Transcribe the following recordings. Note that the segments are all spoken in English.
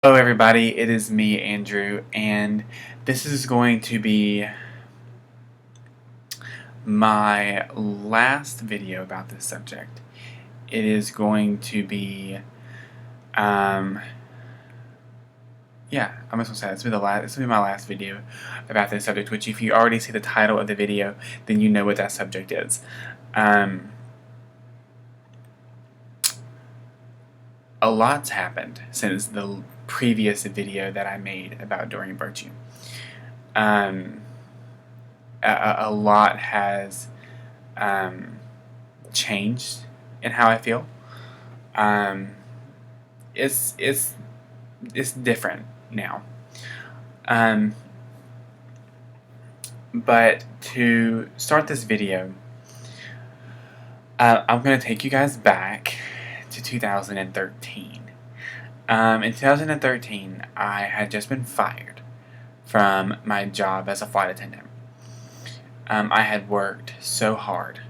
Hello everybody, it is me, Andrew, and this is going to be my last video about this subject. It is going to be, yeah, I'm just gonna say this will be this will be my last video about this subject, which if you already see the title of the video, then you know what that subject is. A lot's happened since the previous video that I made about Doreen Virtue. A lot has changed in how I feel. Um, it's different now. Um, but to start this video, I'm going to take you guys back to 2013. In 2013, I had just been fired from my job as a flight attendant. I had worked so hard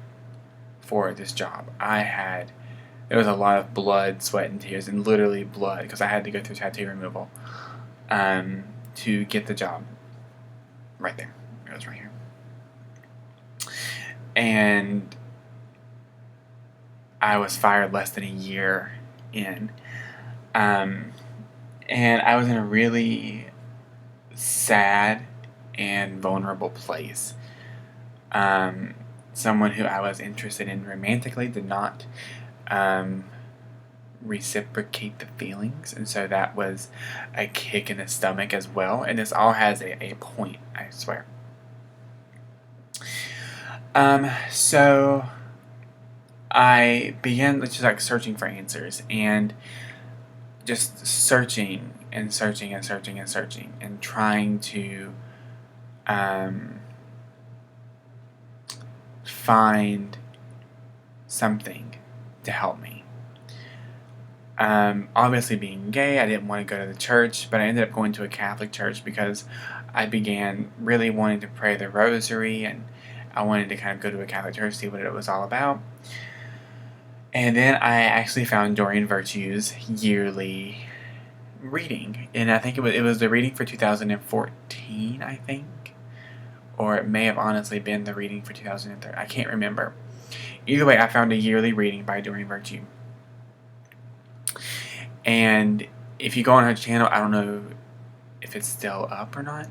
for this job. There was a lot of blood, sweat, and tears, and literally blood, because I had to go through tattoo removal to get the job. Right there. It was right here. And I was fired less than a year in. And I was in a really sad and vulnerable place. Someone who I was interested in romantically did not reciprocate the feelings, and so that was a kick in the stomach as well. And this all has a point, I swear. So I began just like searching for answers, and just searching and searching and searching and searching and trying to find something to help me. Obviously, being gay, I didn't want to go to the church, but I ended up going to a Catholic church because I began really wanting to pray the rosary, and I wanted to kind of go to a Catholic church, see what it was all about. And then I actually found Doreen Virtue's yearly reading, and I think it was the reading for 2014, I think, or it may have honestly been the reading for 2013. I can't remember. Either way, I found a yearly reading by Doreen Virtue. And if you go on her channel, I don't know if it's still up or not,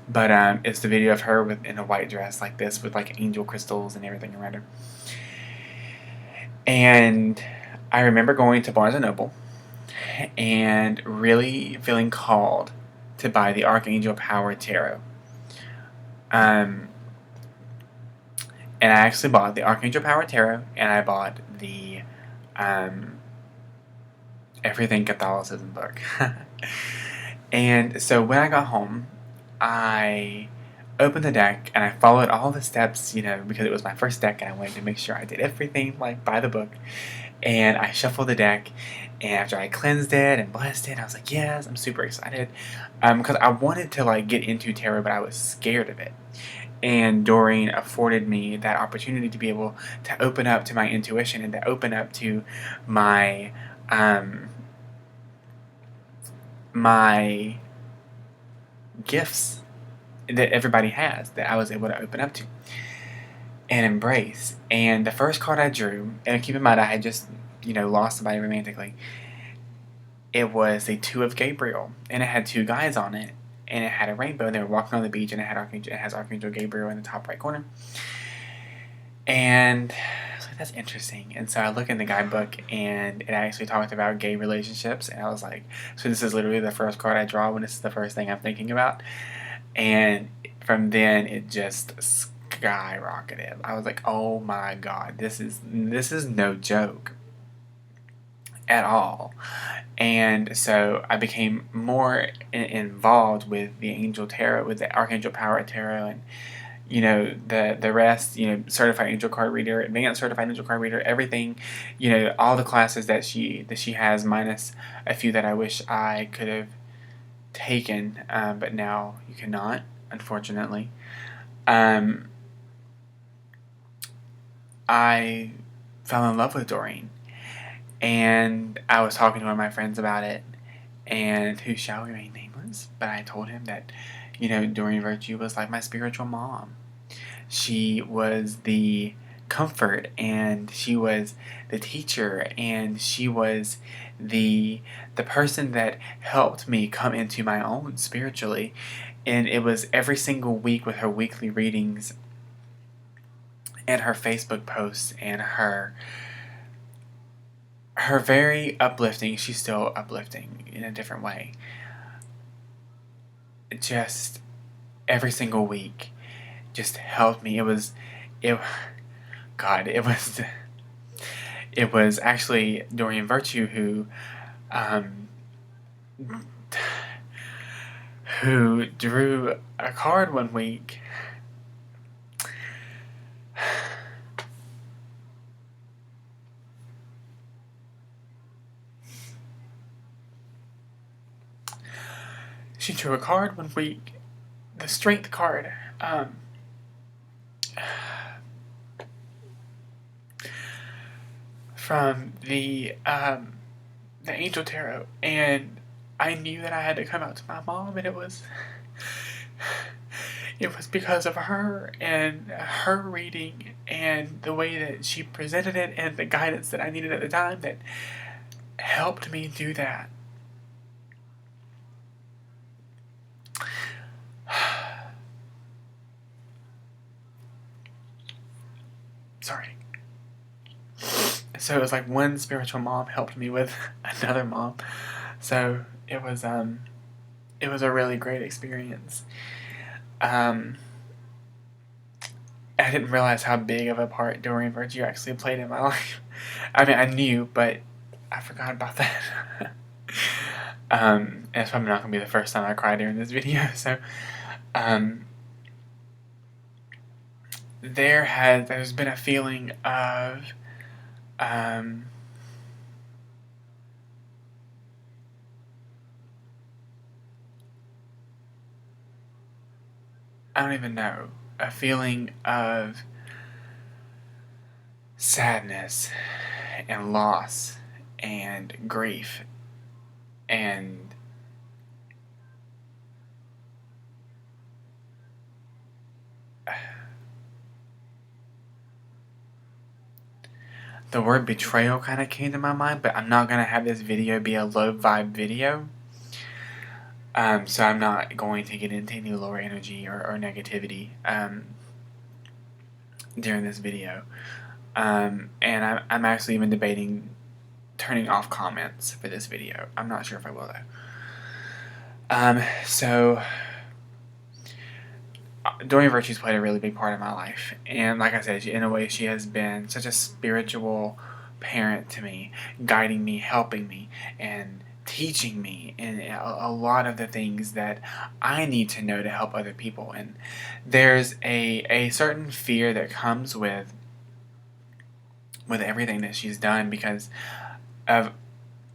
but it's the video of her in a white dress like this with like angel crystals and everything around her. And I remember going to Barnes & Noble and really feeling called to buy the Archangel Power Tarot. And I actually bought the Archangel Power Tarot, and I bought the Everything Catholicism book. And so when I got home, I opened the deck and I followed all the steps, because it was my first deck and I wanted to make sure I did everything like by the book. And I shuffled the deck, and after I cleansed it and blessed it, I was like, yes, I'm super excited. Because I wanted to like get into tarot, but I was scared of it. And Doreen afforded me that opportunity to be able to open up to my intuition and to open up to my my gifts that everybody has, that I was able to open up to and embrace. And the first card I drew, and keep in mind I had just lost somebody romantically, it was a Two of Gabriel, and it had two guys on it, and it had a rainbow, and they were walking on the beach, and it has Archangel Gabriel in the top right corner. And I was like, that's interesting. And so I look in the guidebook, and it actually talked about gay relationships, and I was like, so this is literally the first card I draw when this is the first thing I'm thinking about. And from then it just skyrocketed. I was like, oh my god, this is no joke at all. And so I became more involved with the Angel Tarot, with the Archangel Power Tarot, and the rest, certified angel card reader, advanced certified angel card reader, everything, all the classes that she has, minus a few that I wish I could have taken, but now you cannot, unfortunately. I fell in love with Doreen, and I was talking to one of my friends about it, and who shall remain nameless, but I told him that, Doreen Virtue was like my spiritual mom. She was the comfort, and she was the teacher, and she was the person that helped me come into my own spiritually. And it was every single week with her weekly readings and her Facebook posts and her very uplifting, she's still uplifting in a different way, just every single week just helped me. It God, it was actually Doreen Virtue um, who drew a card one week. She drew a card one week, the Strength card, from the Angel Tarot, and I knew that I had to come out to my mom, and it was because of her and her reading and the way that she presented it and the guidance that I needed at the time that helped me do that. Sorry. So it was like one spiritual mom helped me with another mom. So it was a really great experience. I didn't realize how big of a part Doreen Virtue actually played in my life. I mean, I knew, but I forgot about that. And it's probably not going to be the first time I cry during this video. So, there's been a feeling of, I don't even know, a feeling of sadness and loss and grief and the word betrayal kind of came to my mind, but I'm not going to have this video be a low vibe video. So I'm not going to get into any lower energy or negativity during this video. And I'm actually even debating turning off comments for this video. I'm not sure if I will though. So Doreen Virtue's played a really big part in my life, and like I said, in a way, she has been such a spiritual parent to me, guiding me, helping me, and teaching me in a lot of the things that I need to know to help other people. And there's a certain fear that comes with everything that she's done because of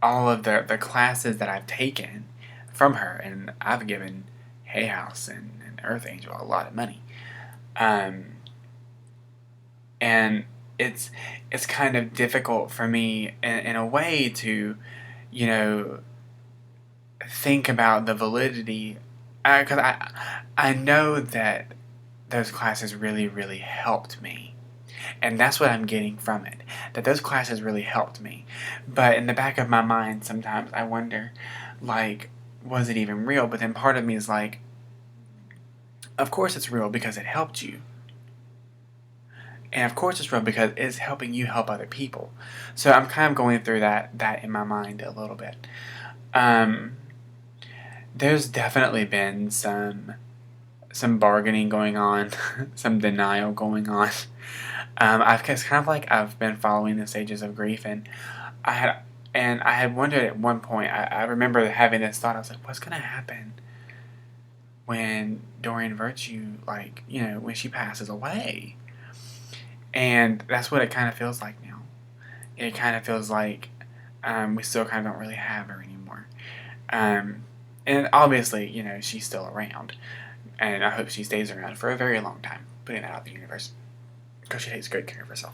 all of the classes that I've taken from her, and I've given Hay House and Earth Angel a lot of money, and it's kind of difficult for me in a way to, think about the validity, because I know that those classes really, really helped me. And that's what I'm getting from it, that those classes really helped me. But in the back of my mind, sometimes I wonder, like, was it even real? But then part of me is like, of course it's real because it helped you. And of course it's real because it's helping you help other people. So I'm kind of going through that in my mind a little bit. There's definitely been some bargaining going on, some denial going on. It's kind of like I've been following the stages of grief, and I had wondered at one point. I remember having this thought. I was like, what's gonna happen when Doreen Virtue, when she passes away? And that's what it kind of feels like now. It kind of feels like we still kind of don't really have her anymore. And obviously, she's still around. And I hope she stays around for a very long time, putting that out in the universe. Because she takes great care of herself.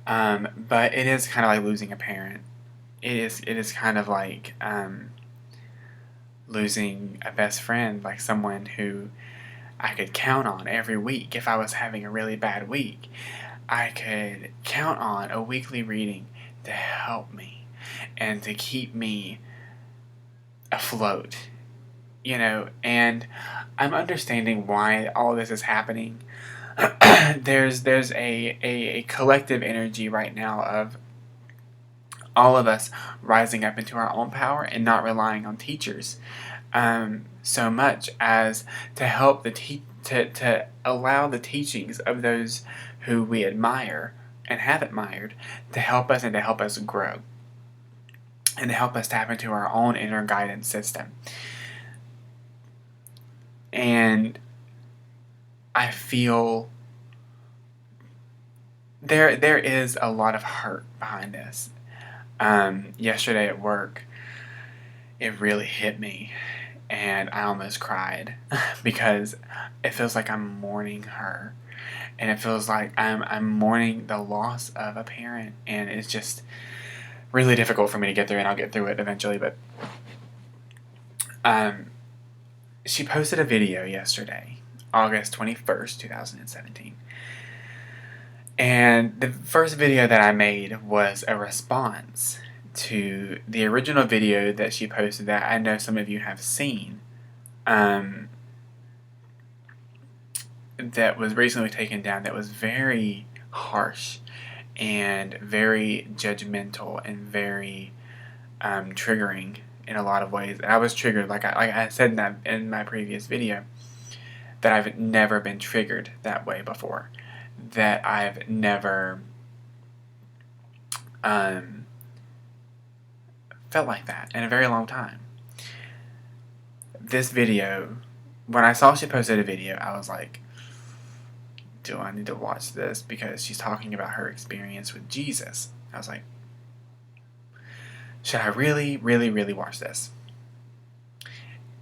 But it is kind of like losing a parent. it is kind of like losing a best friend, like someone who I could count on every week. If I was having a really bad week, I could count on a weekly reading to help me and to keep me afloat, and I'm understanding why all this is happening. there's a collective energy right now of all of us rising up into our own power and not relying on teachers so much as to help to allow the teachings of those who we admire and have admired to help us and to help us grow and to help us tap into our own inner guidance system. And I feel there is a lot of hurt behind this. Yesterday at work, it really hit me, and I almost cried because it feels like I'm mourning her, and it feels like I'm mourning the loss of a parent, and it's just really difficult for me to get through, and I'll get through it eventually. But she posted a video yesterday, August 21st, 2017. And the first video that I made was a response to the original video that she posted that I know some of you have seen, that was recently taken down, that was very harsh and very judgmental and very triggering in a lot of ways. And I was triggered, like I said in my previous video, that I've never been triggered that way before. That I've never felt like that in a very long time. This video, when I saw she posted a video, I was like, do I need to watch this? Because she's talking about her experience with Jesus. I was like, should I really, really, really watch this?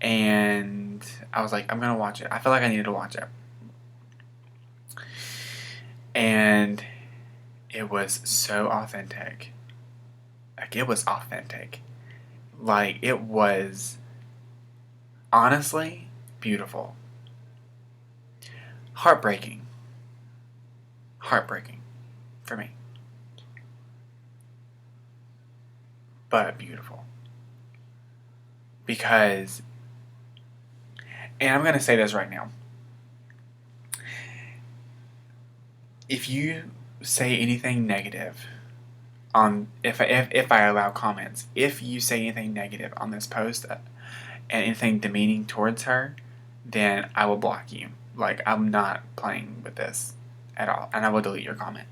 And I was like, I'm going to watch it. I feel like I needed to watch it. And it was so authentic. Like, it was authentic. Like, it was honestly beautiful. Heartbreaking. Heartbreaking for me. But beautiful. Because, and I'm going to say this right now. If you say anything negative on, if I allow comments, if you say anything negative on this post and anything demeaning towards her, then I will block you. Like, I'm not playing with this at all, and I will delete your comment.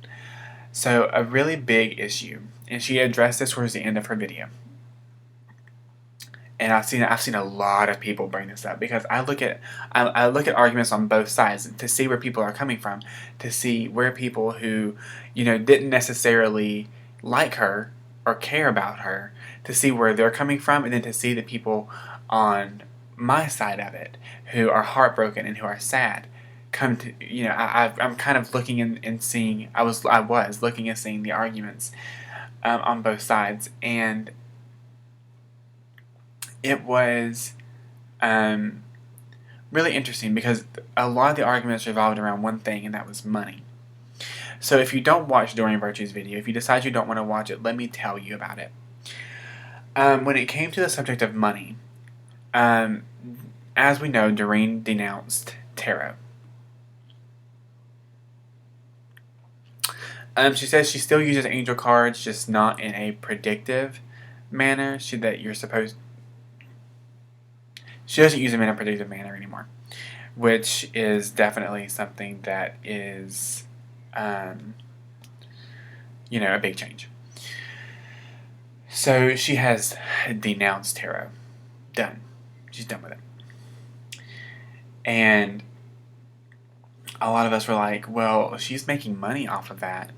So a really big issue, and she addressed this towards the end of her video. And I've seen a lot of people bring this up because I look at arguments on both sides to see where people are coming from, to see where people who, didn't necessarily like her or care about her, to see where they're coming from, and then to see the people on my side of it who are heartbroken and who are sad come to, I'm kind of looking and seeing, I was looking and seeing the arguments on both sides, and it was really interesting because a lot of the arguments revolved around one thing, and that was money. So if you don't watch Doreen Virtue's video, if you decide you don't want to watch it, let me tell you about it. When it came to the subject of money, as we know, Doreen denounced tarot. She says she still uses angel cards, just not in a predictive manner. She doesn't use them in a predictive manner anymore, which is definitely something that is, a big change. So she has denounced tarot. Done. She's done with it. And a lot of us were like, well, she's making money off of that.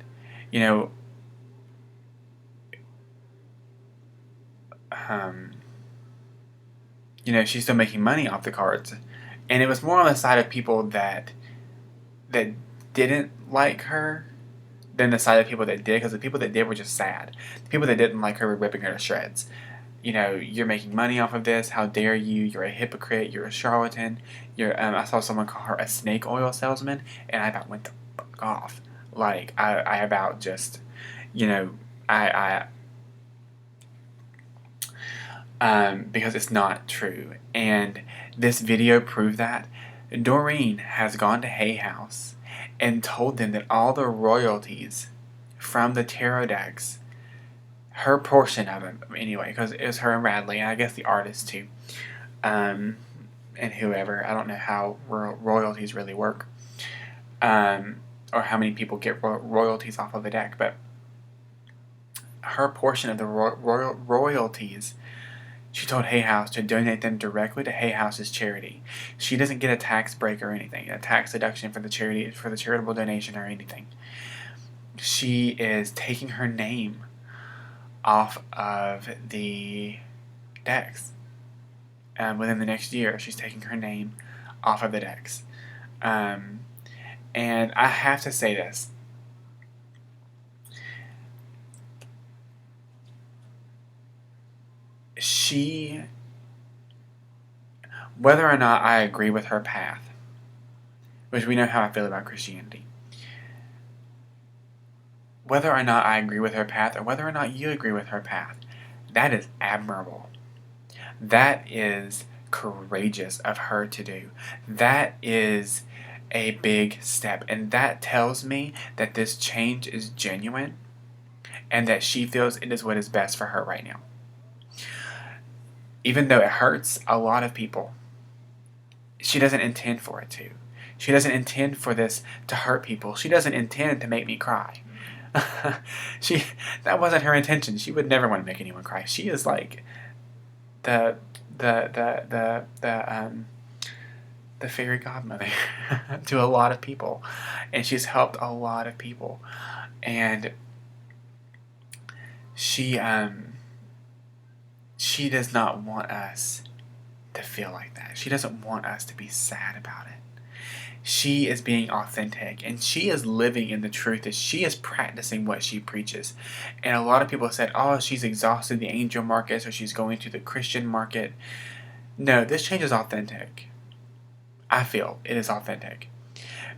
She's still making money off the cards. And it was more on the side of people that didn't like her, than the side of people that did, because the people that did were just sad. The people that didn't like her were ripping her to shreds. You know, you're making money off of this. How dare you? You're a hypocrite. You're a charlatan. You're. I saw someone call her a snake oil salesman, and I about went the fuck off. Like I about just, you know, I because it's not true. And this video proved that. Doreen has gone to Hay House and told them that all the royalties from the tarot decks, her portion of them anyway, because it was her and Radley, and I guess the artist too, and whoever. I don't know how royalties really work, or how many people get royalties off of a deck, but her portion of the royalties, she told Hay House to donate them directly to Hay House's charity. She doesn't get a tax break or anything, a tax deduction for the charity, for the charitable donation or anything. She is taking her name off of the decks. Within the next year, she's taking her name off of the decks. And I have to say this. She, whether or not I agree with her path, which we know how I feel about Christianity, whether or not I agree with her path, or whether or not you agree with her path, that is admirable. That is courageous of her to do. That is a big step, and that tells me that this change is genuine and that she feels it is what is best for her right now. Even though it hurts a lot of people, she doesn't intend for it to. She doesn't intend for this to hurt people. She doesn't intend to make me cry. That wasn't her intention. She would never want to make anyone cry. She is like the fairy godmother to a lot of people, and she's helped a lot of people, and she does not want us to feel like that. She doesn't want us to be sad about it. She is being authentic, and she is living in the truth, that she is practicing what she preaches. And a lot of people said, oh, she's exhausted the angel market, so she's going to the Christian market. No, this change is authentic. I feel it is authentic.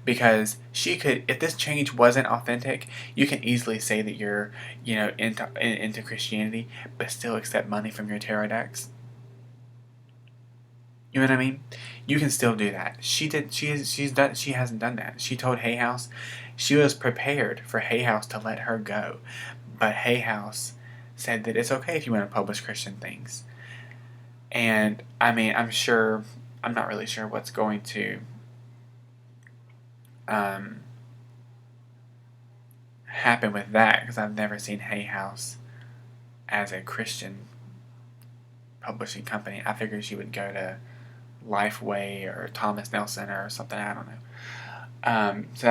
Because she could, if this change wasn't authentic, you can easily say that you're, into Christianity, but still accept money from your tarot decks. You know what I mean? You can still do that. She hasn't done that. She told Hay House she was prepared for Hay House to let her go, but Hay House said that it's okay if you want to publish Christian things. And I mean, I'm not really sure what's going to happen with that, because I've never seen Hay House as a Christian publishing company. I figured she would go to Lifeway or Thomas Nelson or something. I don't know. So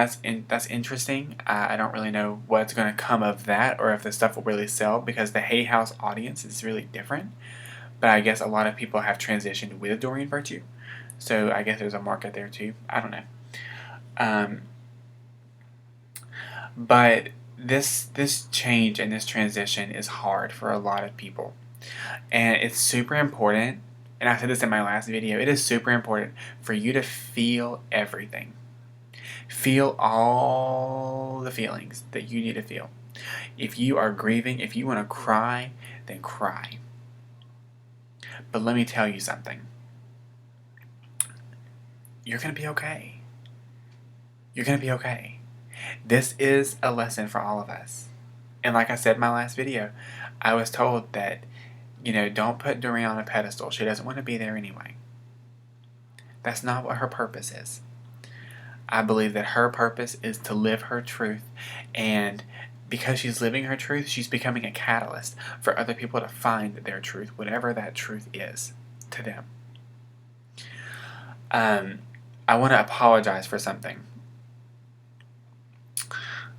that's interesting. I don't really know what's going to come of that, or if the stuff will really sell, because the Hay House audience is really different. But I guess a lot of people have transitioned with Doreen Virtue, so I guess there's a market there too. I don't know. But this change and this transition is hard for a lot of people, and it's super important. And I said this in my last video. It is super important for you to feel everything. Feel all the feelings that you need to feel. If you are grieving, if you want to cry, then cry. But let me tell you something. You're going to be okay. You're going to be okay. This is a lesson for all of us. And like I said in my last video, I was told that, don't put Doreen on a pedestal. She doesn't want to be there anyway. That's not what her purpose is. I believe that her purpose is to live her truth, and because she's living her truth, she's becoming a catalyst for other people to find their truth, whatever that truth is to them. I want to apologize for something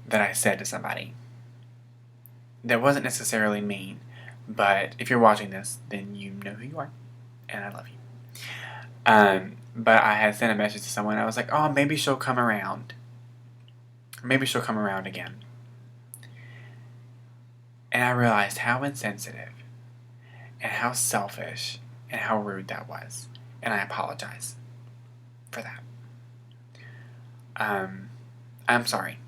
that I said to somebody that wasn't necessarily mean, but if you're watching this, then you know who you are, and I love you. But I had sent a message to someone. I was like, oh, maybe she'll come around. Maybe she'll come around again. And I realized how insensitive and how selfish and how rude that was. And I apologize for that. I'm sorry.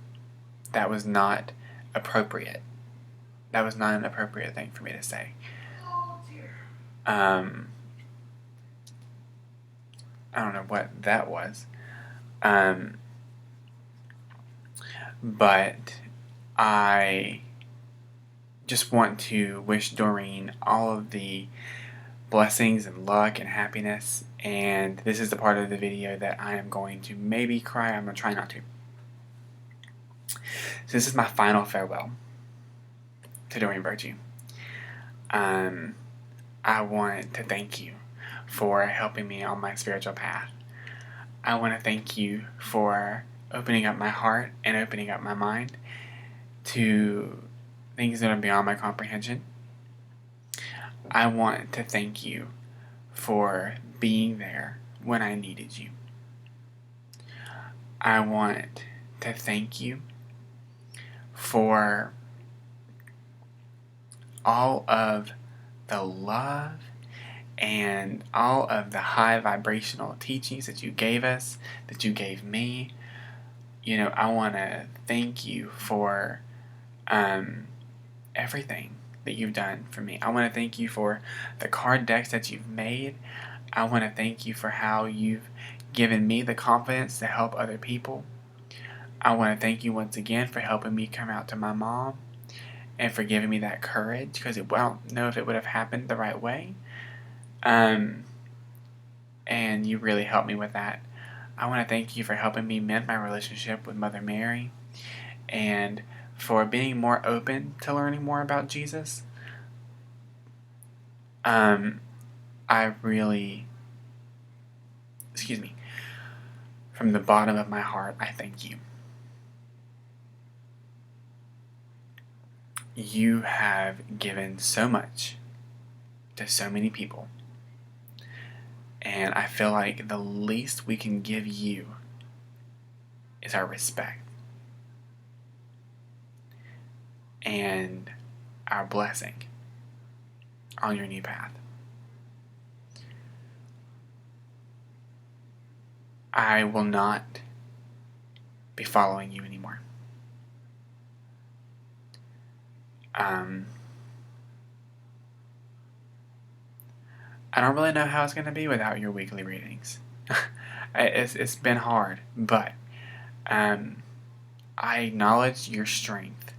That was not appropriate. That was not an appropriate thing for me to say. I don't know what that was. But I just want to wish Doreen all of the blessings and luck and happiness. And this is the part of the video that I am going to maybe cry. I'm going to try not to. So this is my final farewell to Doreen Virtue. I want to thank you for helping me on my spiritual path. I want to thank you for opening up my heart and opening up my mind to things that are beyond my comprehension. I want to thank you for being there when I needed you. I want to thank you for all of the love and all of the high vibrational teachings that you gave us, that you gave me. You know, I want to thank you for everything that you've done for me. I want to thank you for the card decks that you've made. I want to thank you for how you've given me the confidence to help other people. I want to thank you once again for helping me come out to my mom and for giving me that courage, because I don't know if it would have happened the right way. And you really helped me with that. I want to thank you for helping me mend my relationship with Mother Mary and for being more open to learning more about Jesus. I really, from the bottom of my heart, I thank you. You have given so much to so many people, and I feel like the least we can give you is our respect and our blessing on your new path. I will not be following you anymore. I don't really know how it's going to be without your weekly readings. It's been hard, but I acknowledge your strength,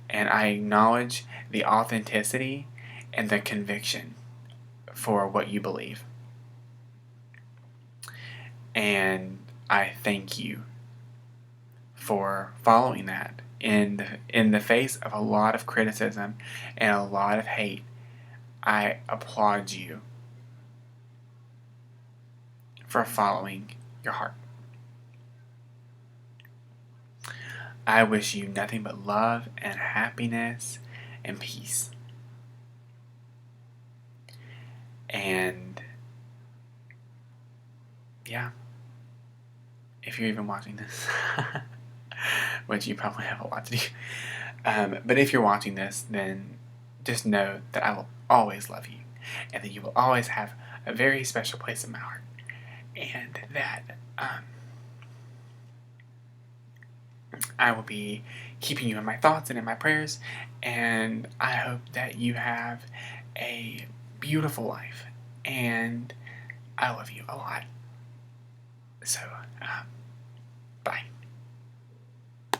and I acknowledge the authenticity and the conviction for what you believe. And I thank you for following that in the face of a lot of criticism and a lot of hate. I applaud you for following your heart. I wish you nothing but love and happiness and peace. And yeah, if you're even watching this, which you probably have a lot to do, but if you're watching this, then just know that I will always love you, and that you will always have a very special place in my heart, and that I will be keeping you in my thoughts and in my prayers, and I hope that you have a beautiful life, and I love you a lot. So, bye.